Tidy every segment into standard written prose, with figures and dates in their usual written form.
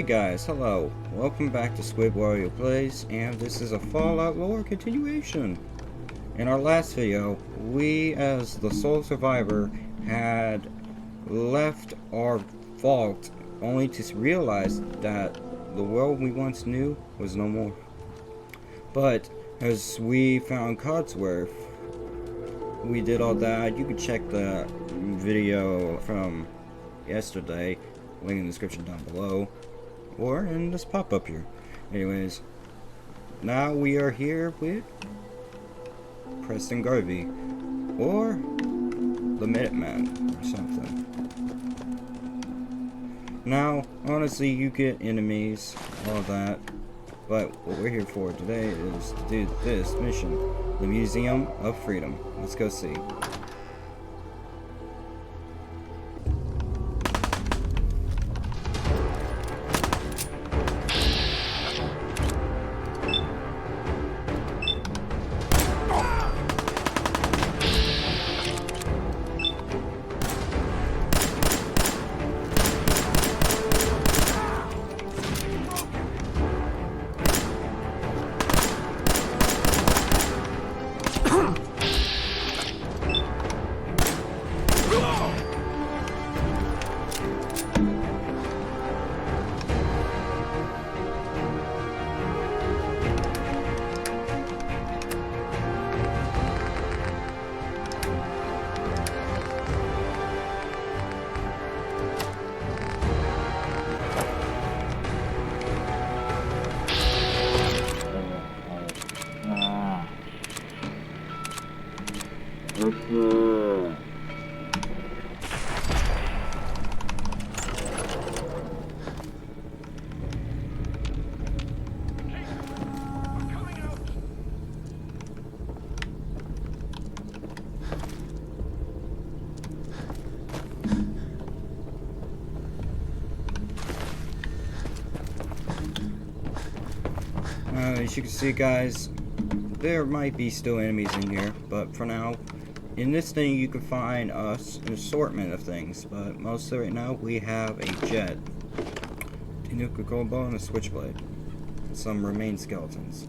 guys, hello. Welcome back to Squid Warrior Plays, and this is a Fallout lore continuation. In our last video, we as the sole survivor had left our vault only to realize that the world we once knew was no more. But as we found Codsworth, we did all that. You can check the video from yesterday, link in the description down below, or in this pop-up here. Anyways, now we are here with Preston Garvey, or the Minuteman, or something. Now, honestly, you get enemies, all that, but what we're here for today is to do this mission, the Museum of Freedom. Let's go see. As you can see, guys, there might be still enemies in here, but for now, in this thing you can find us an assortment of things, but mostly right now we have a jet, a nuclear gold ball, and a switchblade, and some remain skeletons.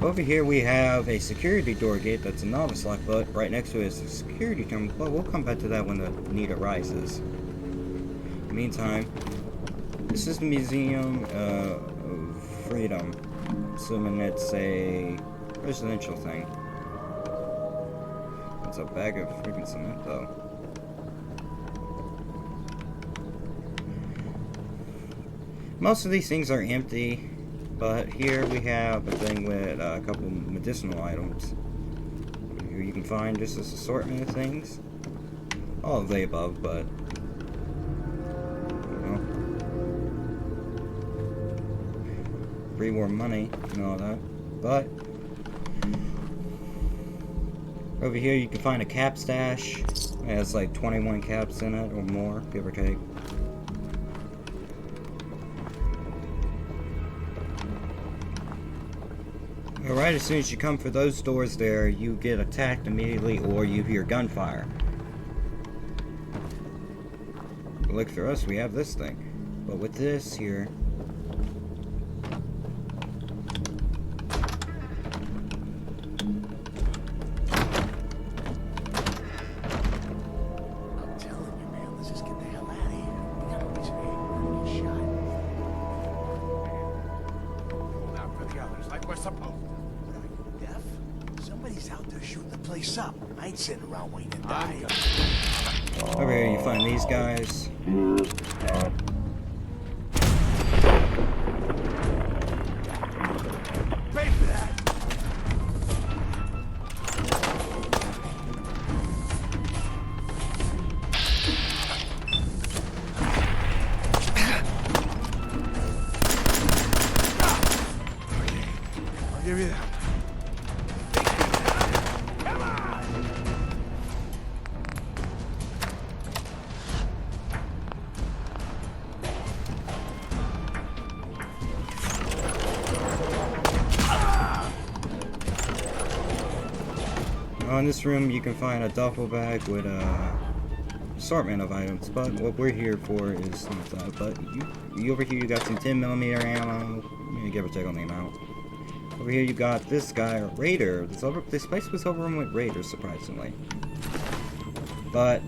Over here we have a security door gate that's a novice lock, but right next to it is a security terminal, but we'll come back to that when the need arises. In the meantime, this is the Museum of Freedom, assuming it's a residential thing. It's a bag of freaking cement, though. Most of these things are empty, but here we have a thing with a couple medicinal items. Here you can find just this assortment of things. All of the above, but pre-war money and all that. But over here you can find a cap stash. It has like 21 caps in it or more, give or take. Alright, as soon as you come for those doors there, you get attacked immediately or you hear gunfire. But look, for us we have this thing. But with this here, sitting around waiting to die. over here you find these guys. Pay for that. I'll give you that. In this room you can find a duffel bag with assortment of items, but what we're here for is not that. But you over here, you got some 10mm ammo, give or take on the amount. Over here, you got this guy, a raider. This place was overrun with raiders, surprisingly. But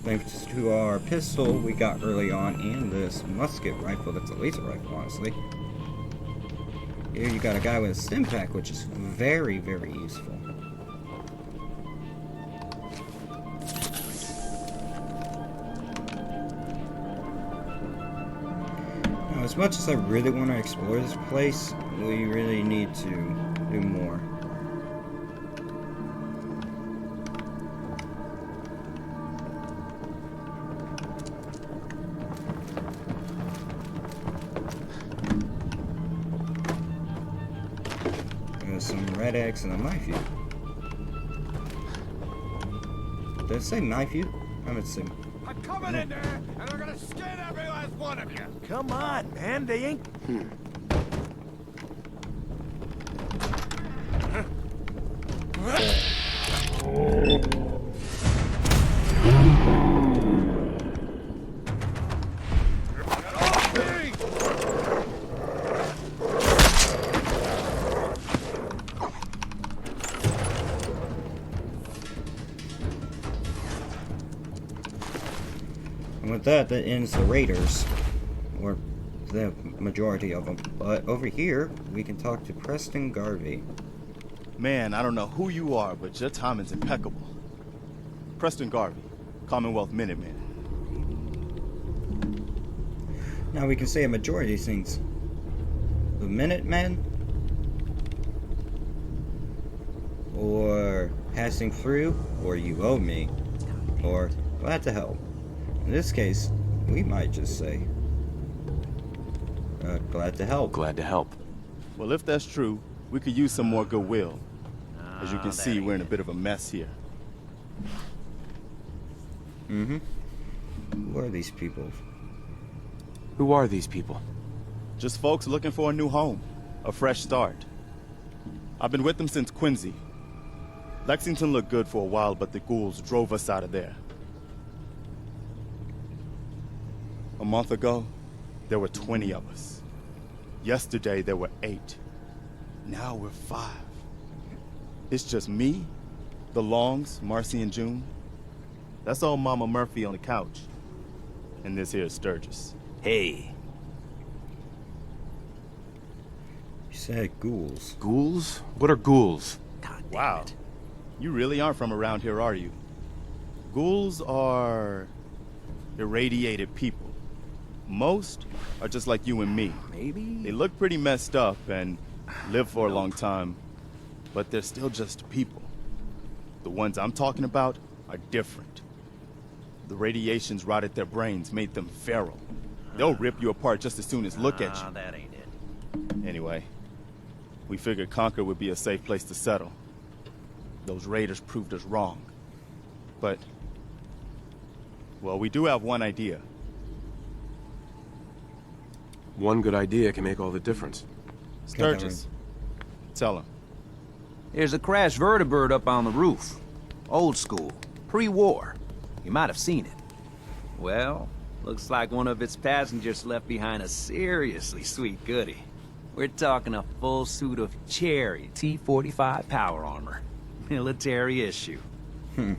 thanks to our pistol we got early on, and this musket rifle that's a laser rifle, honestly. Here you got a guy with a stim pack, which is very, very useful. Now, as much as I really want to explore this place, we really need to do more. There's some red eggs and a knife you. Did it say knife you? I haven't seen. I'm coming in there, and I'm gonna skin every last one of you. Come on, man. They ain't. And with that, that ends the raiders, or the majority of them. But over here, we can talk to Preston Garvey. Man, I don't know who you are, but your timing's impeccable. Preston Garvey, Commonwealth Minuteman. Now we can say a majority of these things. The Minutemen, or passing through, or you owe me, or glad to help. In this case, we might just say, glad to help. Glad to help. Well, if that's true, we could use some more goodwill. As you can see, we're in a bit of a mess here. Mm-hmm. Who are these people? Who are these people? Just folks looking for a new home, a fresh start. I've been with them since Quincy. Lexington looked good for a while, but the ghouls drove us out of there. A month ago, there were 20 of us. Yesterday, there were 8. Now we're 5. It's just me, the Longs, Marcy and June. That's old Mama Murphy on the couch. And this here is Sturgis. Hey. You said ghouls. Ghouls? What are ghouls? God damn Wow. it. You really aren't from around here, are you? Ghouls are irradiated people. Most are just like you and me. Maybe? They look pretty messed up and live for a long time, but they're still just people. The ones I'm talking about are different. The radiations rotted their brains, made them feral. They'll rip you apart just as soon as look at you. That ain't it. Anyway, we figured Concord would be a safe place to settle. Those raiders proved us wrong. But, well, we do have one idea. One good idea can make all the difference. Sturgis, tell him. There's a crashed vertibird up on the roof. Old school. Pre-war. You might have seen it. Well, looks like one of its passengers left behind a seriously sweet goodie. We're talking a full suit of cherry T-45 power armor. Military issue. I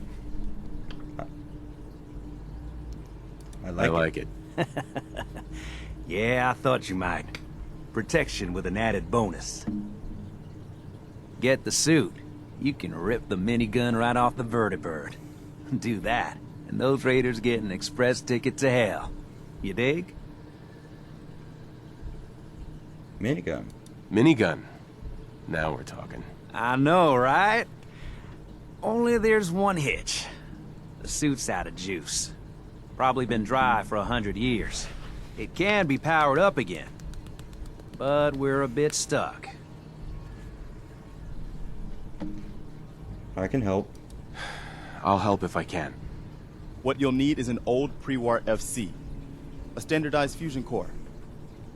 I like like it. Yeah, I thought you might. Protection with an added bonus. Get the suit. You can rip the minigun right off the vertibird. Do that, and those raiders get an express ticket to hell. You dig? Minigun. Minigun. Now we're talking. I know, right? Only there's one hitch. The suit's out of juice. Probably been dry for 100 years. It can be powered up again, but we're a bit stuck. I can help. I'll help if I can. What you'll need is an old pre-war FC, a standardized fusion core,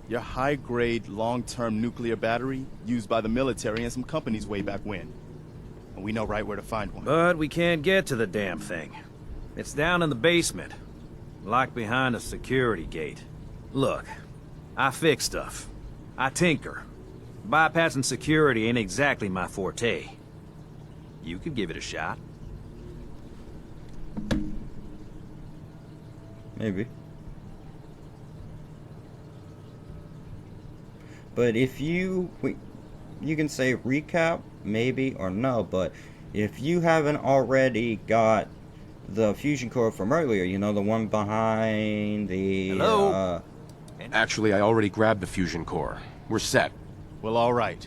your high-grade, long-term nuclear battery used by the military and some companies way back when. And we know right where to find one. But we can't get to the damn thing. It's down in the basement. Like behind a security gate. Look, I fix stuff. I tinker. Bypassing security ain't exactly my forte. You could give it a shot. Maybe. But if you can say recap, maybe or no, but if you haven't already got the fusion core from earlier, you know, the one behind the... Hello? Actually, I already grabbed the fusion core. We're set. Well, all right.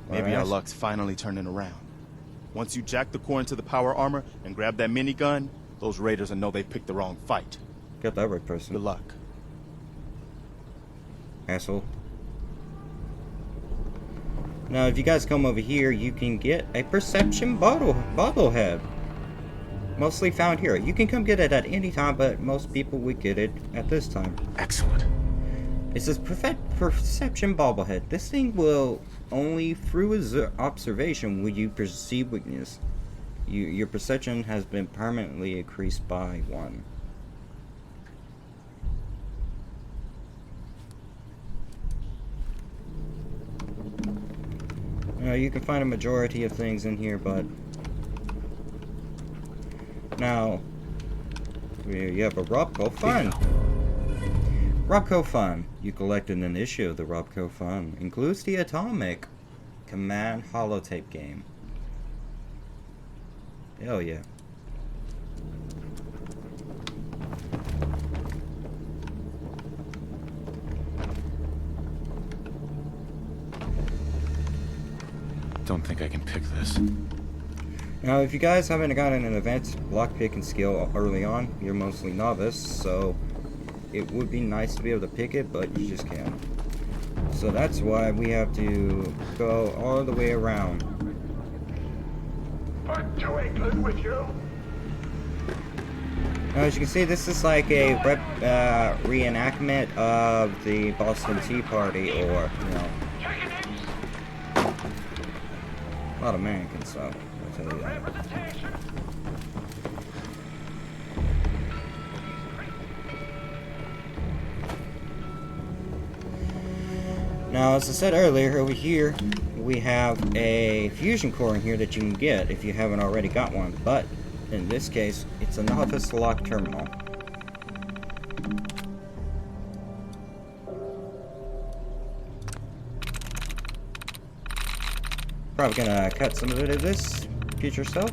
Maybe Alright. our luck's finally turning around. Once you jack the core into the power armor and grab that minigun, those raiders will know they picked the wrong fight. Got that right person. Good luck. Asshole. Now, if you guys come over here, you can get a perception bobblehead. Mostly found here. You can come get it at any time, but most people would get it at this time. Excellent. It says perception bobblehead. This thing will only through observation will you perceive weakness. Your perception has been permanently increased by 1. You can find a majority of things in here, but now you have a Robco Fund. Robco Fund. You collected an issue of the Robco Fund. Includes the Atomic Command holotape game. Hell yeah. Don't think I can pick this. Now, if you guys haven't gotten an advanced lockpicking skill early on, you're mostly novice, so it would be nice to be able to pick it, but you just can't. So that's why we have to go all the way around. Aren't you England with you? Now, as you can see, this is like a reenactment of the Boston Tea Party, or, you know, a lot of American stuff, I'll tell you that. Now, as I said earlier, over here, we have a fusion core in here that you can get if you haven't already got one, but in this case, it's a novice lock terminal. Probably gonna cut some of it of this, get yourself.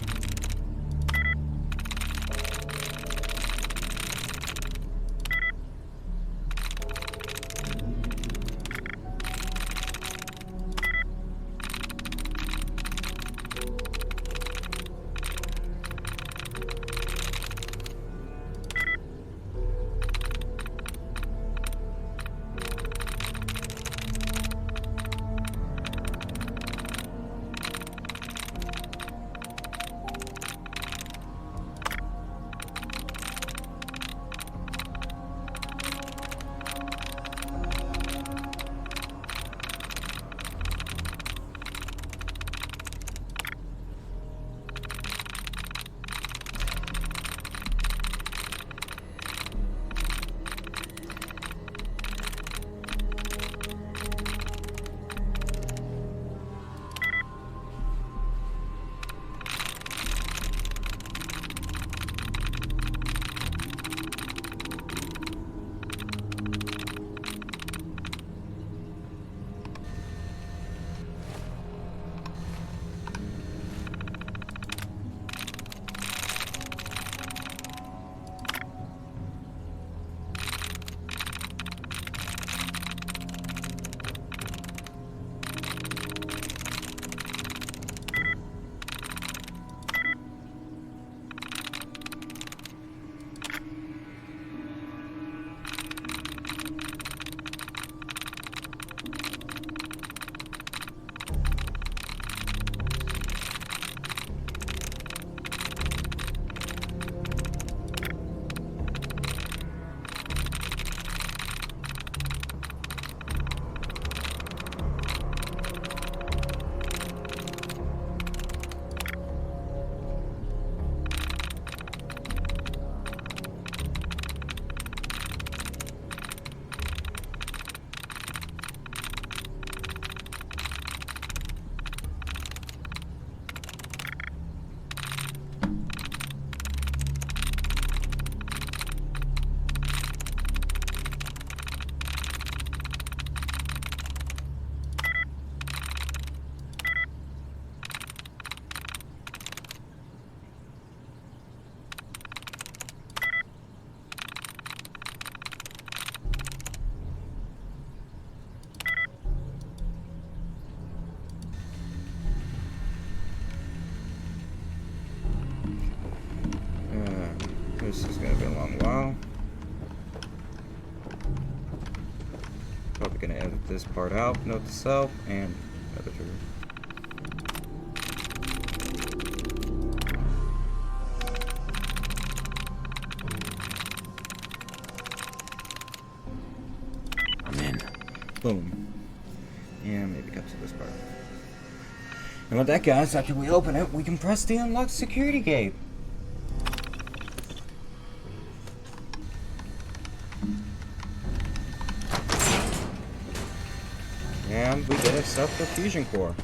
This is gonna be a long while. Probably gonna edit this part out. Note to self and editor. I'm in. Boom. And maybe cut to this part. And with that, guys, after we open it, we can press the unlock security gate. And we get a self-fusion core.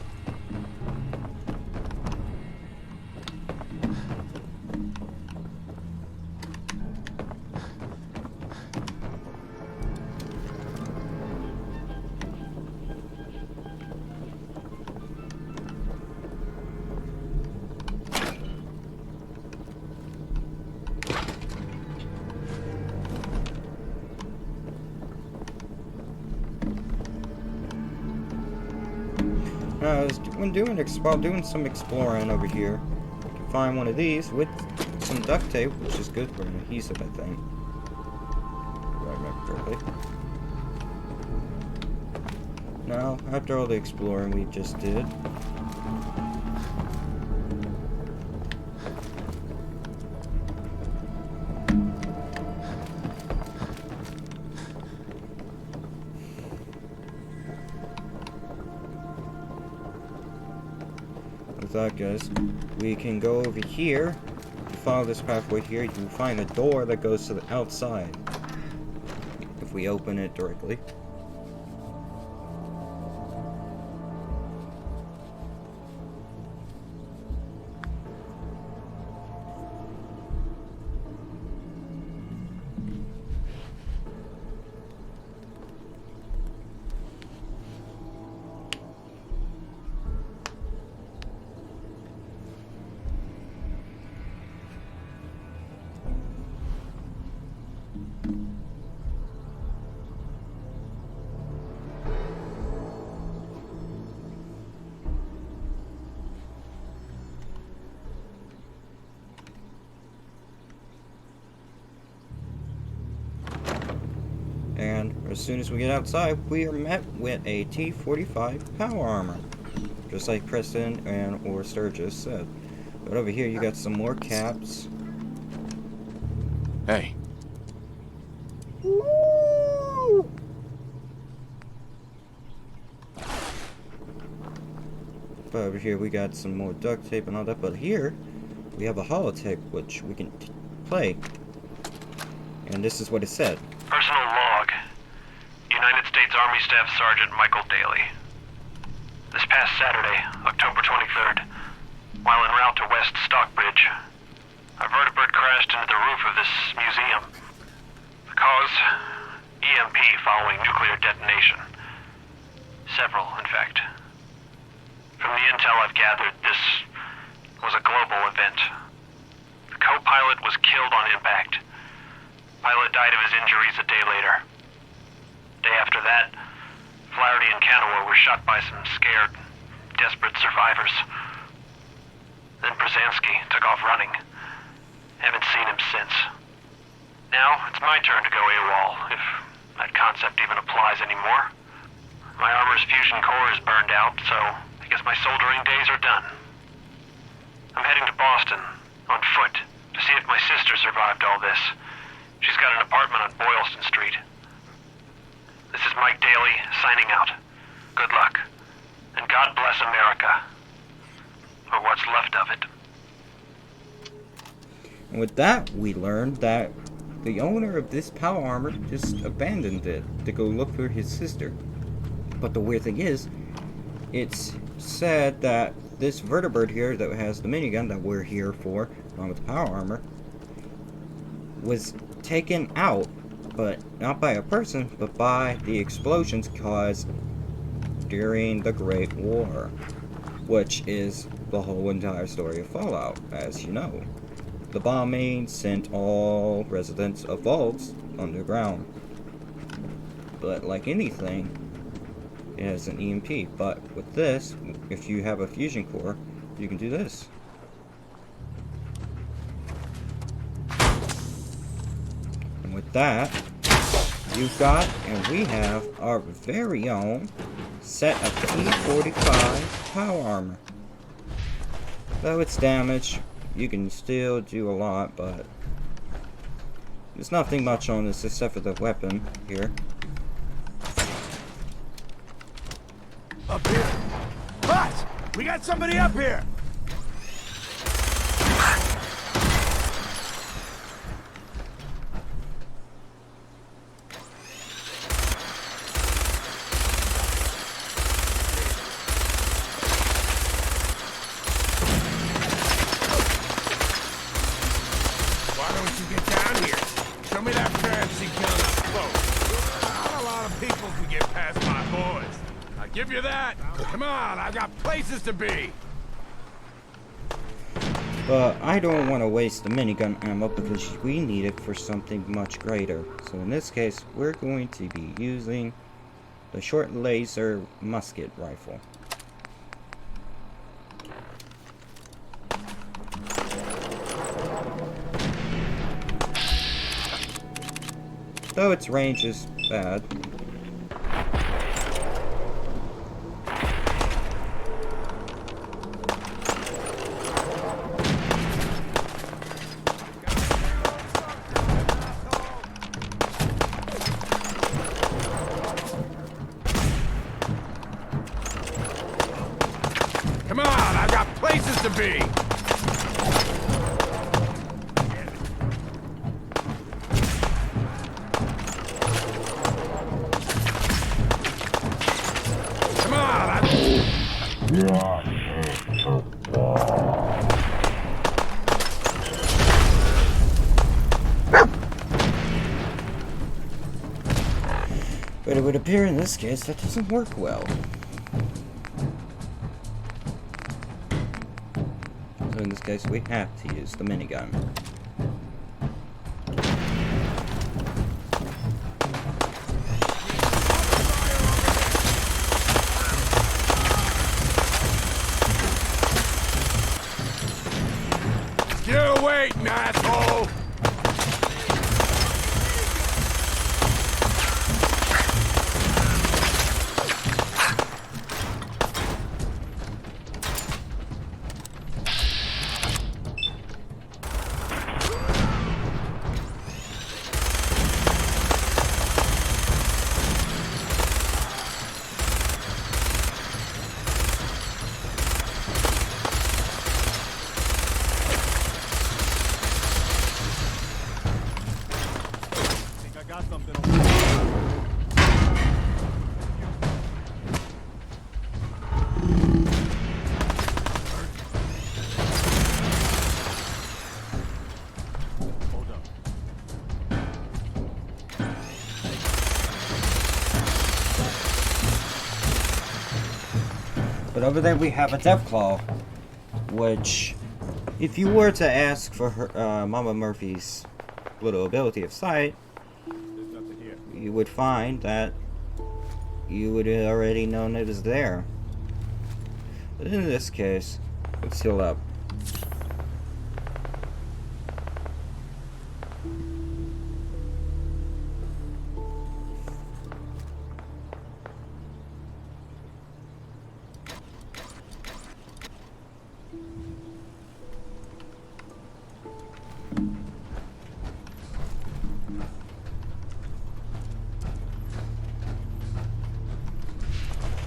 While doing some exploring over here, you can find one of these with some duct tape, which is good for an adhesive, I think. If I remember correctly. Now, after all the exploring we just did, with that, guys, we can go over here, follow this pathway here. You can find a door that goes to the outside if we open it directly. And as soon as we get outside, we are met with a T-45 power armor, just like Preston and or Sturgis said. But over here, you got some more caps. Hey. But over here, we got some more duct tape and all that. But here, we have a holotape which we can play. And this is what it said. Personal log. United States Army Staff Sergeant Michael Daly. This past Saturday, October 23rd, while en route to West Stockbridge, a vertibird crashed into the roof of this museum. The cause? EMP following nuclear detonation. Several, in fact. From the intel I've gathered, this was a global event. The co-pilot was killed on impact. Pilot died of his injuries a day later. Day after that, Flaherty and Canaway were shot by some scared, desperate survivors. Then Brzezinski took off running. Haven't seen him since. Now, it's my turn to go AWOL, if that concept even applies anymore. My armor's fusion core is burned out, so I guess my soldering days are done. I'm heading to Boston, on foot, to see if my sister survived all this. She's got an apartment on Boylston Street. This is Mike Daly, signing out. Good luck. And God bless America. Or what's left of it. And with that, we learned that the owner of this power armor just abandoned it to go look for his sister. But the weird thing is, it's said that this vertibird here that has the minigun that we're here for, along with the power armor, was taken out, but not by a person, but by the explosions caused during the Great War, which is the whole entire story of Fallout, as you know. The bombing sent all residents of vaults underground. But like anything, it has an EMP. But with this, if you have a fusion core, you can do this. that, you've got, and we have, our very own set of P45 power armor. Though it's damaged, you can still do a lot, but there's nothing much on this except for the weapon here. Up here. But we got somebody up here. Why don't you get down here? Show me that fancy gun up close. Not a lot of people can get past my boys. I give you that. Come on, I've got places to be. But I don't want to waste the minigun ammo because we need it for something much greater. So in this case, we're going to be using the short laser musket rifle. Though its range is bad. Come on, I've got places to be. Come on, But it would appear in this case that doesn't work well. So in this case we have to use the minigun. Still waiting, asshole! But over there we have a Deathclaw, which, if you were to ask for her, Mama Murphy's little ability of sight, you would find that you would have already known it is there. But in this case, let's heal up.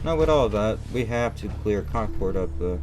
Now with all that, we have to clear Concord up the...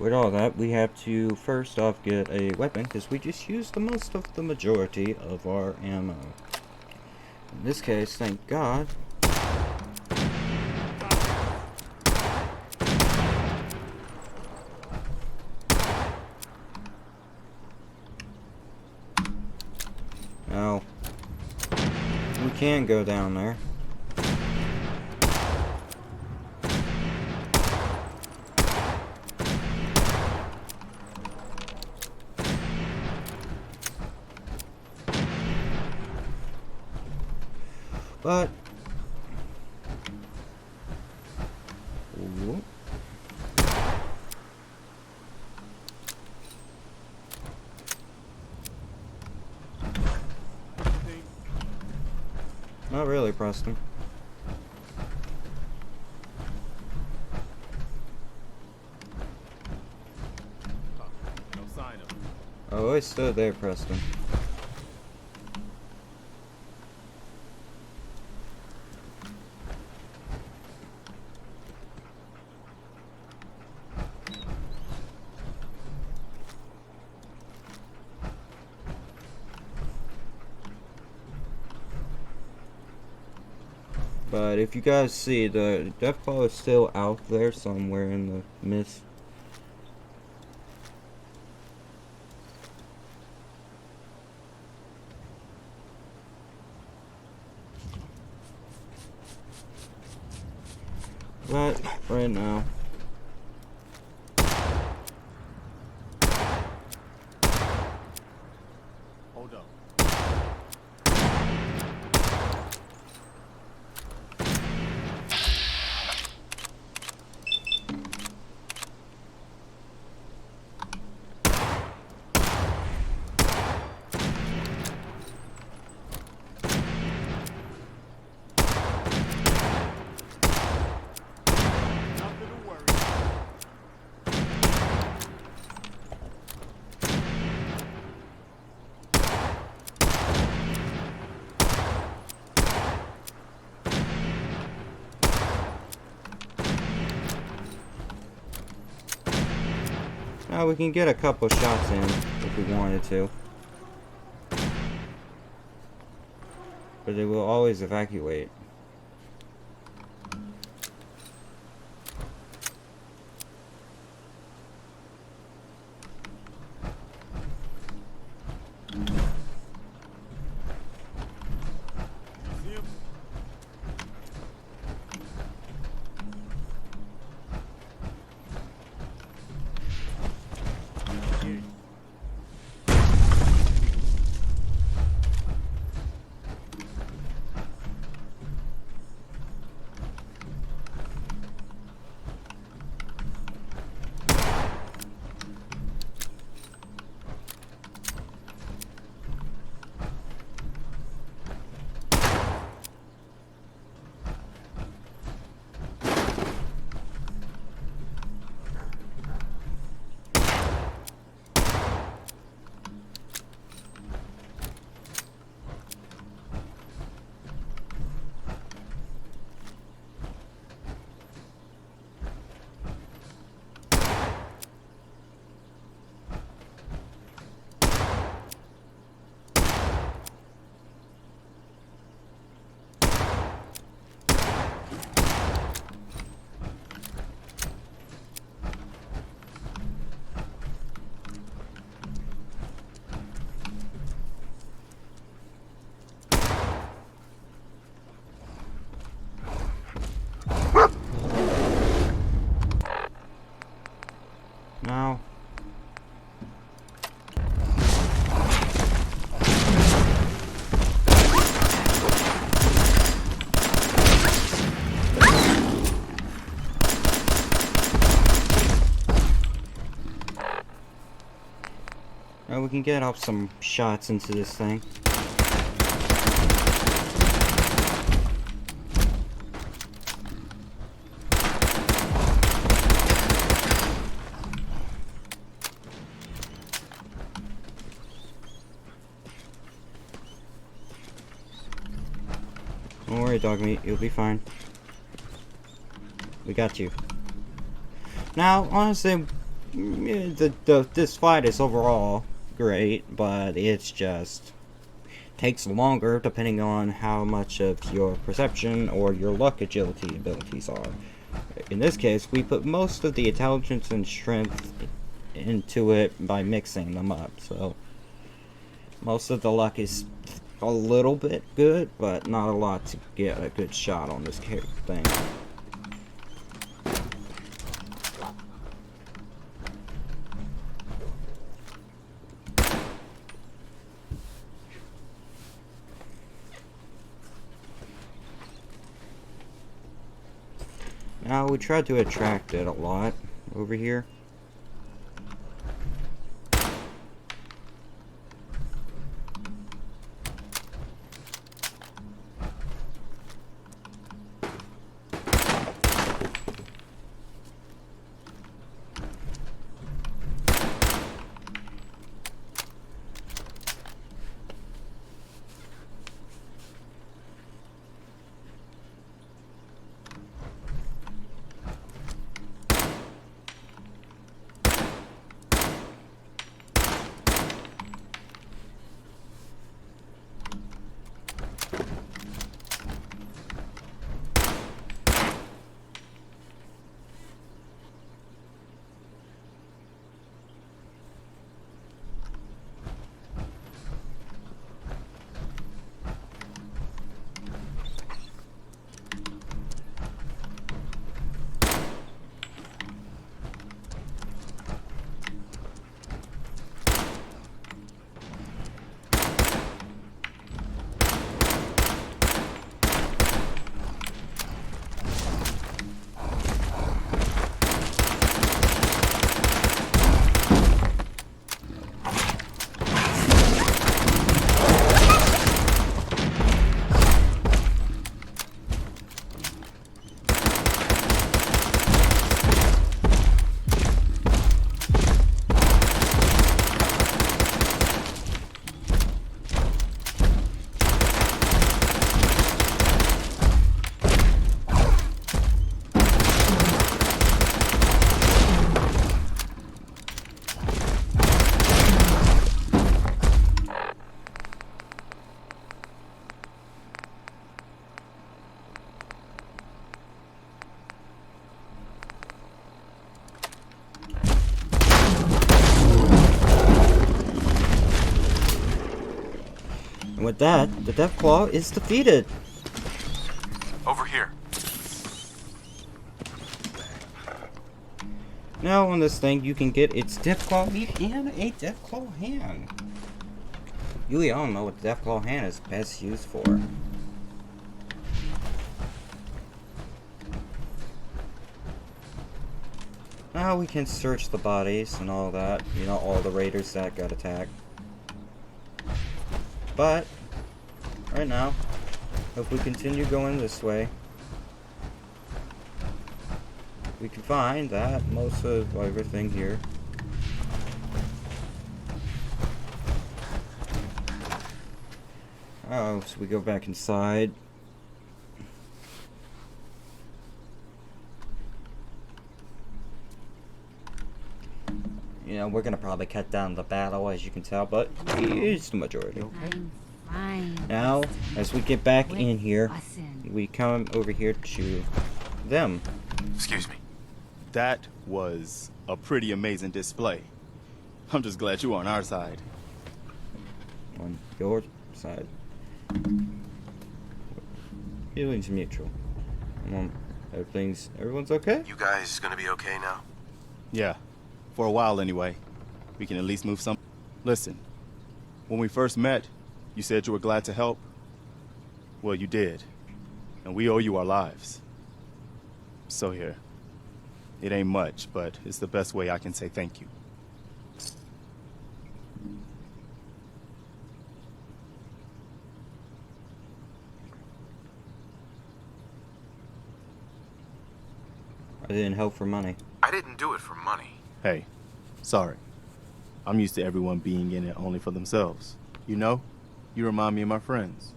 With all that, we have to first off get a weapon, because we just used the most of the majority of our ammo. In this case, thank God. Now, we can go down there. But whoop. Not really, Preston. No sign of him. Oh, I stood there, Preston. But if you guys see, the death ball is still out there somewhere in the mist. But right now, Hold up. Nothing to worry. now we can get a couple shots in if we wanted to. But they will always evacuate. See him? Here. Now, now we can get off some shots into this thing. Don't worry, dog meat, you'll be fine. We got you. Now, honestly, this fight is overall great, but it's just takes longer depending on how much of your perception or your luck agility abilities are. In this case, we put most of the intelligence and strength into it by mixing them up, so most of the luck is a little bit good, but not a lot to get a good shot on this thing. Now, we tried to attract it a lot over here. And with that, the Deathclaw is defeated. Over here. Now on this thing, you can get its Deathclaw meat and a Deathclaw hand. You all know what the Deathclaw hand is best used for. Now we can search the bodies and all that. You know, all the raiders that got attacked. But, right now, if we continue going this way, we can find that most of everything here. Oh, so we go back inside. You know, we're gonna probably cut down the battle, as you can tell, but it's the majority. I'm fine. Now, as we get back With in here, Austin. we come over here to them. Excuse me. That was a pretty amazing display. I'm just glad you were on our side. On your side. Feelings mutual. Everyone's okay? You guys gonna be okay now? Yeah, for a while anyway. We can at least move some. Listen, when we first met, you said you were glad to help. Well, you did. And we owe you our lives. So here. It ain't much, but it's the best way I can say thank you. I didn't help for money. I didn't do it for money. Hey, sorry. I'm used to everyone being in it only for themselves. You know, you remind me of my friends.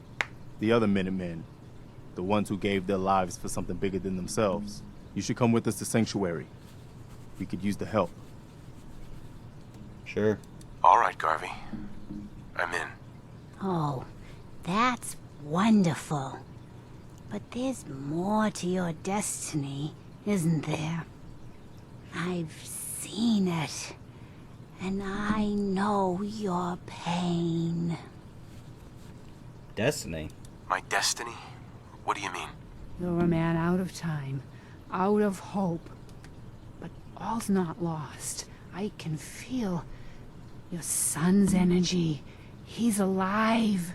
The other Minutemen. The ones who gave their lives for something bigger than themselves. You should come with us to Sanctuary. We could use the help. Sure. All right, Garvey. I'm in. Oh, that's wonderful. But there's more to your destiny, isn't there? I've seen it, and I know your pain. Destiny? My destiny? What do you mean? You're a man out of time, out of hope. But all's not lost. I can feel your son's energy. He's alive.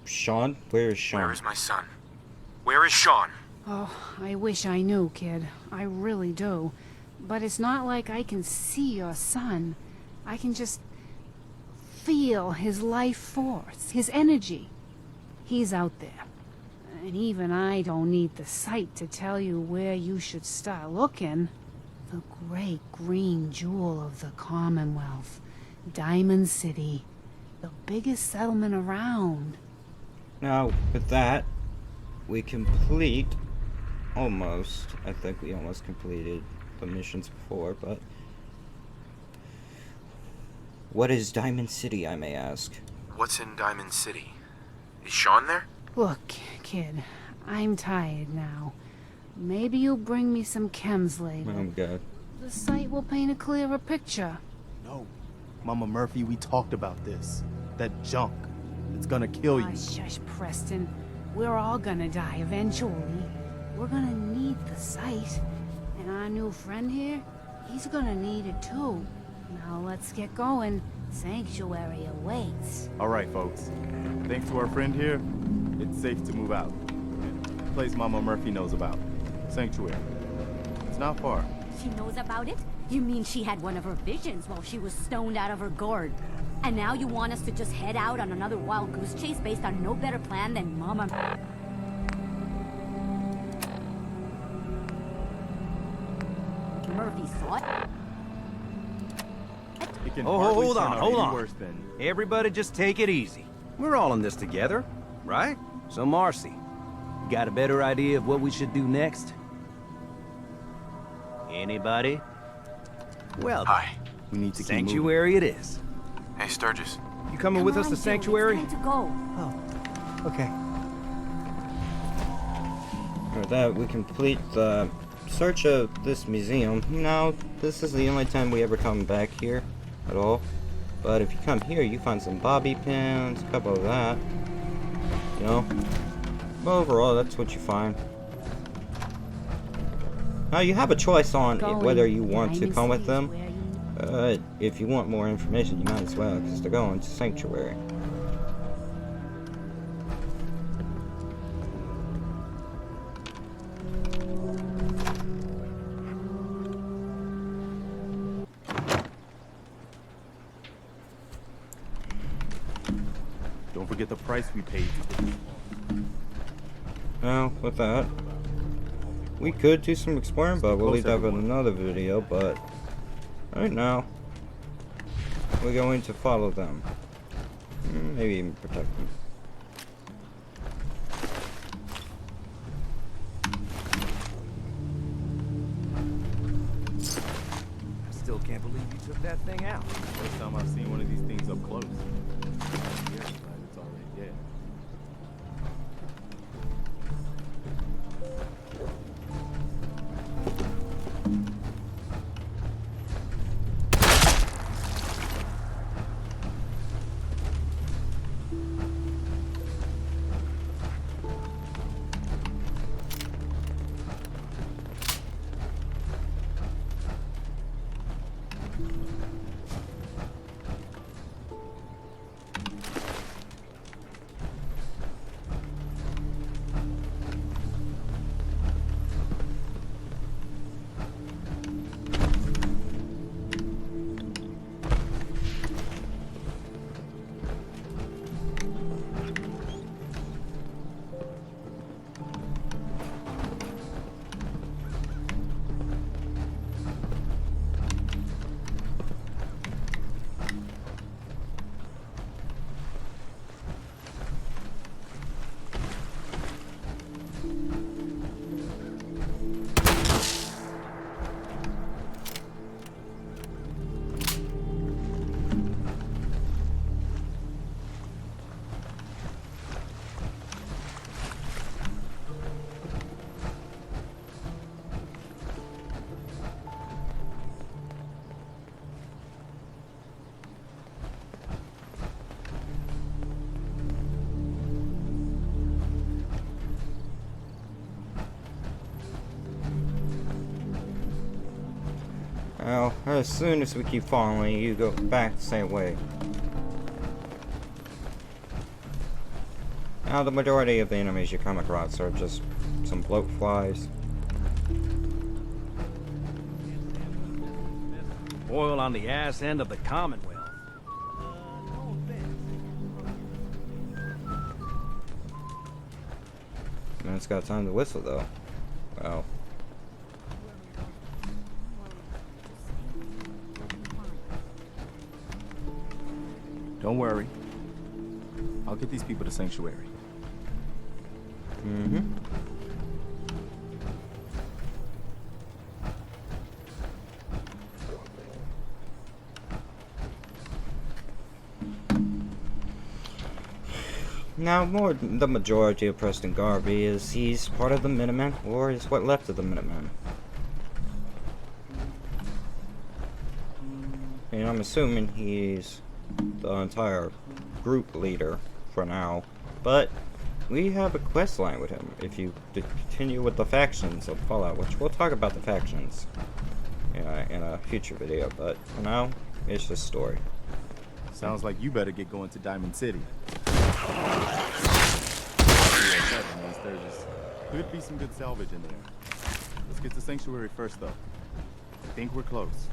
Shaun? Where is Shaun? Where is my son? Where is Shaun? Oh, I wish I knew, kid. I really do. But it's not like I can see your son. I can just feel his life force, his energy. He's out there. And even I don't need the sight to tell you where you should start looking. The great green jewel of the Commonwealth. Diamond City. The biggest settlement around. Now, with that, we complete almost. I think we almost completed the missions before, but what is Diamond City, I may ask? What's in Diamond City? Is Shaun there? Look, kid, I'm tired now. Maybe you'll bring me some chems later. Oh god. The sight will paint a clearer picture. No. Mama Murphy, we talked about this. That junk. It's gonna kill you. Ah, shush, Preston. We're all gonna die eventually. We're gonna need the sight. And our new friend here, he's gonna need it too. Now let's get going. Sanctuary awaits. All right, folks. Thanks to our friend here, it's safe to move out. Place Mama Murphy knows about. Sanctuary. It's not far. She knows about it? You mean she had one of her visions while she was stoned out of her gourd? And now you want us to just head out on another wild goose chase based on no better plan than Mama... Murphy saw it? It can Oh, hardly hold turn on, out hold any on. worse than... Everybody just take it easy. We're all in this together, right? So Marcy, you got a better idea of what we should do next? Anybody? Well, Hi. We need to keep moving. Sanctuary it is. Hey, Sturgis. You coming with us to Sanctuary? It's time to go. Oh, okay. With that, we complete the search of this museum. Now, this is the only time we ever come back here at all. But if you come here, you find some bobby pins, a couple of that. You know? But overall, that's what you find. Now, you have a choice on whether you want to come with them. If you want more information, you might as well, because they're going to Sanctuary. Don't forget the price we paid. Now, with that, we could do some exploring, but we'll leave that for another video. But right now, we're going to follow them. Maybe even protect them. I still can't believe you took that thing out. First time I've seen one of these things up close. Yeah, glad it's already dead. Now, as soon as we keep following, you go back the same way. Now, the majority of the enemies you come across are just some bloat flies. Oil on the ass end of the Commonwealth. And it's got time to whistle, though. Wow. Don't worry. I'll get these people to Sanctuary. Mm-hmm. Now, the majority of Preston Garvey is he's part of the Minutemen, or is what left of the Minutemen. And I'm assuming he's the entire group leader for now, but we have a quest line with him if you continue with the factions of Fallout, which we'll talk about the factions in a future video, but for now, it's just story. Sounds like you better get going to Diamond City. There could be some good salvage in there. Let's get to Sanctuary first, though. I think we're close.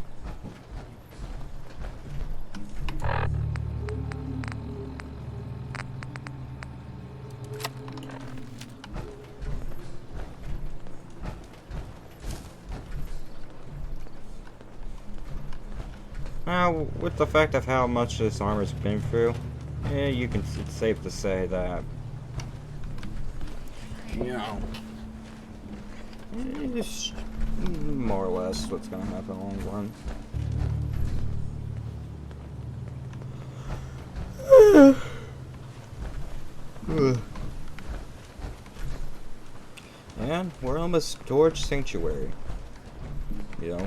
Now, with the fact of how much this armor's been through, it's safe to say that, you know, it's more or less what's gonna happen in the long run. And we're almost towards Sanctuary, you know.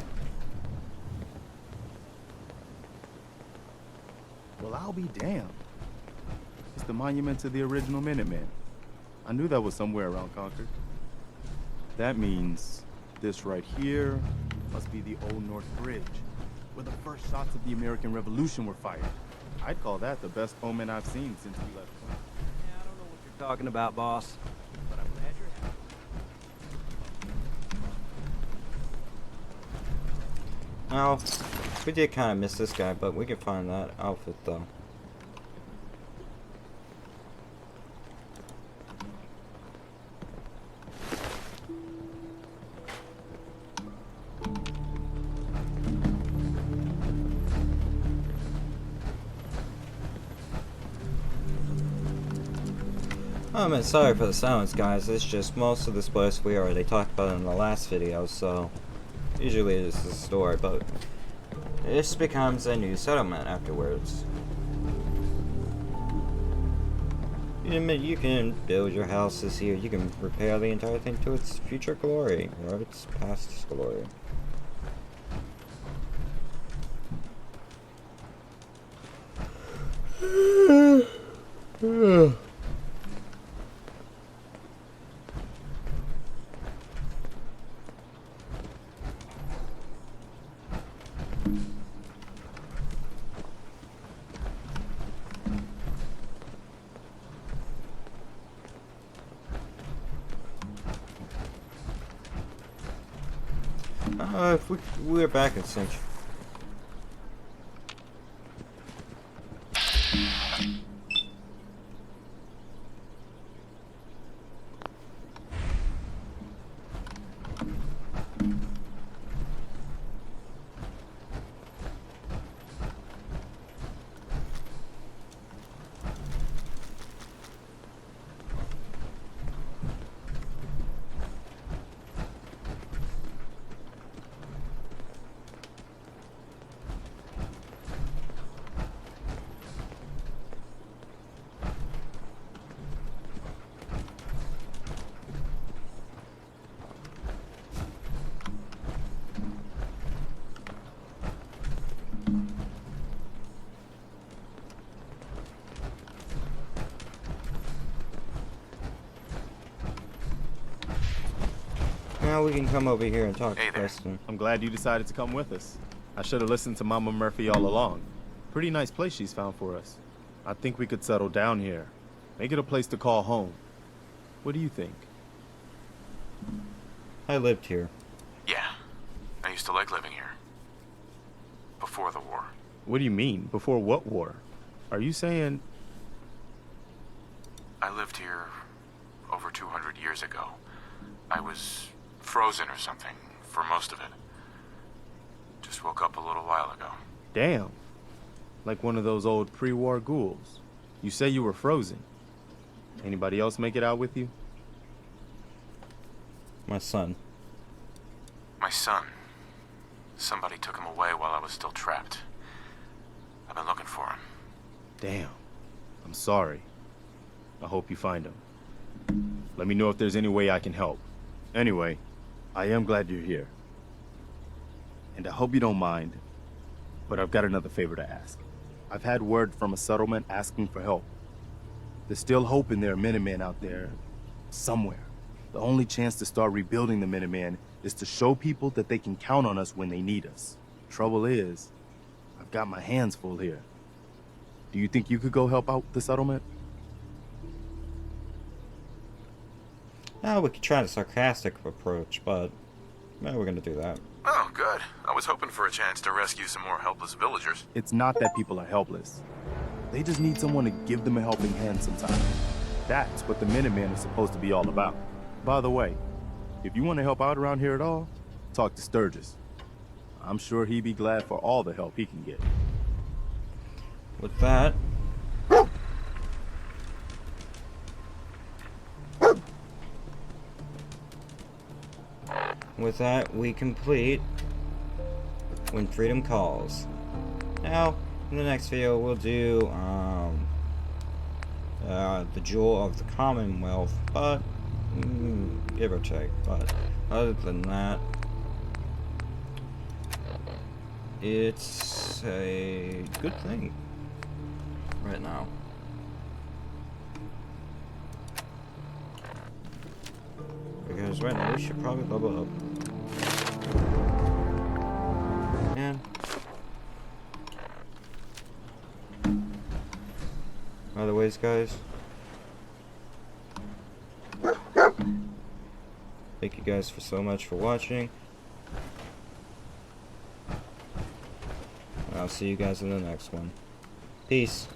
Well, I'll be damned. It's the monument to the original Minutemen. I knew that was somewhere around Concord. That means this right here must be the Old North Bridge, where the first shots of the American Revolution were fired. I'd call that the best omen I've seen since we left. Yeah, I don't know what you're talking about, boss. But I'm glad you're happy. Now, we did kind of miss this guy, but we can find that outfit though. I'm sorry for the silence, guys. It's just most of this place we already talked about in the last video, so usually this is a story, but this becomes a new settlement afterwards. You can build your houses here. You can repair the entire thing to its future glory, or its past glory. If we're back in Central. Now we can come over here and talk to Preston. I'm glad you decided to come with us. I should have listened to Mama Murphy all along. Pretty nice place she's found for us. I think we could settle down here. Make it a place to call home. What do you think? I lived here. Yeah. I used to like living here. Before the war. What do you mean? Before what war? Are you saying... I lived here over 200 years ago. I was frozen or something for most of it. Just woke up a little while ago. Damn. Like one of those old pre-war ghouls. You say you were frozen. Anybody else make it out with you? My son. My son. Somebody took him away while I was still trapped. I've been looking for him. Damn. I'm sorry. I hope you find him. Let me know if there's any way I can help. Anyway, I am glad you're here. And I hope you don't mind, but I've got another favor to ask. I've had word from a settlement asking for help. There's still hope in there are Minutemen out there, somewhere. The only chance to start rebuilding the Minutemen is to show people that they can count on us when they need us. Trouble is, I've got my hands full here. Do you think you could go help out the settlement? We could try the sarcastic approach, but we're gonna do that. Oh, good. I was hoping for a chance to rescue some more helpless villagers. It's not that people are helpless. They just need someone to give them a helping hand sometime. That's what the Minutemen are supposed to be all about. By the way, if you want to help out around here at all, talk to Sturgis. I'm sure he'd be glad for all the help he can get. With that, we complete When Freedom Calls. Now, in the next video, we'll do the Jewel of the Commonwealth, but give or take. But other than that, it's a good thing right now. Because right now we should probably level up. And other ways, guys. Thank you guys so much for watching. I'll see you guys in the next one. Peace.